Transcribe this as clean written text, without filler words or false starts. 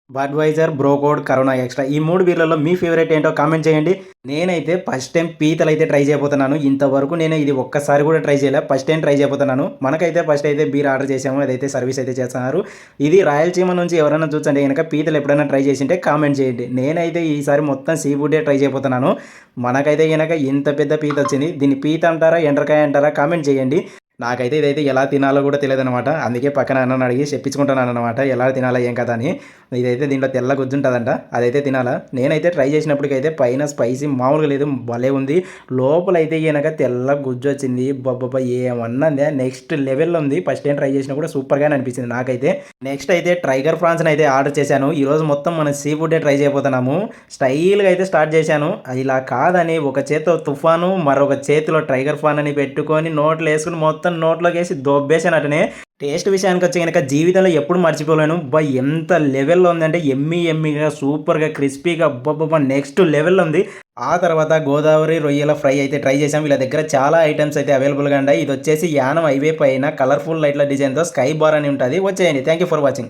Budweiser, bro code, corona extra ఈ 3 బీర్లలో మీ favourite ఏంటో comment చేయండి. నేనైతే ఫస్ట్ టైమ్ పీతలైతే ట్రై చేయబోతున్నాను. ఇంతవరకు నేను ఇది ఒక్కసారి కూడా ట్రై చేయలే. ఫస్ట్ టైమ్ ట్రై చేయబోతున్నాను. మనకైతే ఫస్ట్ అయితే బీర్ ఆర్డర్ చేసాము. అదైతే సర్వీస్ అయితే చేస్తున్నారు. ఇది రాయలసీమ నుంచి ఎవరైనా చూస్తుంటే గనక పీతలు ఎప్పుడైనా ట్రై చేసుంటే కామెంట్ చేయండి. నేనైతే ఈసారి మొత్తం సీ ఫుడ్డే ట్రై చేయబోతున్నాను. మనకైతే గనక ఇంత పెద్ద పీత వచ్చింది. దీన్ని పీత అంటారా? ఎండ్రకాయ అంటారా? కామెంట్ చేయండి. నాకైతే ఇదైతే ఎలా తినాలో కూడా తెలియదనమాట. అందుకే పక్కన అన్నని అడిగి చెప్పించుకుంటున్నాననమాట. ఎలా తినాలా ఏం కథ అని. ఇదైతే దీంట్లో తెల్ల గుజ్జుంటదంట. అదైతే తినాలా. నేనైతే ట్రై చేసినప్పటికైతే పైన స్పైసీ మామూలుగా లేదు. భలే ఉంది. లోపలైతే గనక తెల్ల గుజ్జొచ్చింది. అబ్బబ్బబ్బా! ఏమన్నందే నెక్స్ట్ లెవెల్‌లో ఉంది. ఫస్ట్ టైమ్ ట్రై చేసినా కూడా సూపర్‌గానే అనిపించింది నాకైతే. నెక్స్ట్ అయితే టైగర్ ప్రాన్స్‌ని అయితే ఆర్డర్ చేశాను. ఈరోజు మొత్తం మనం సీ ఫుడ్డే ట్రై చేయబోతున్నాము. స్టైల్‌గా అయితే స్టార్ట్ చేశాను. ఇలా కాదని ఒక చేత్తో తుఫాను, మరొక చేతిలో టైగర్ ఫాన్ అని పెట్టుకొని నోట్లో ఏసుకొని మొత్తం నోట్లోకేసి దొబ్బేసాను అటనే. టేస్ట్ విషయానికొస్తే గనక జీవితంలో ఎప్పుడు మర్చిపోలేను. అబ్బా! ఎంత లెవెల్‌లో ఉందంటే యమ్మీగా సూపర్‌గా క్రిస్పీగా అబ్బబ్బబ్బా! నెక్స్ట్ లెవెల్‌లో ఉంది. ఆ తర్వాత గోదావరి రొయ్యల ఫ్రై అయితే ట్రై చేసాం. వీళ్ళ దగ్గర చాలా ఐటెమ్స్ అయితే అవైలబుల్‌గా ఉన్నాయి. ఇదొచ్చేసి యానం హైవే పైన కలర్‌ఫుల్ లైట్‌ల డిజైన్‌తో స్కై బార్ అని ఉంటది. వచ్చేయండి. Thank you for watching.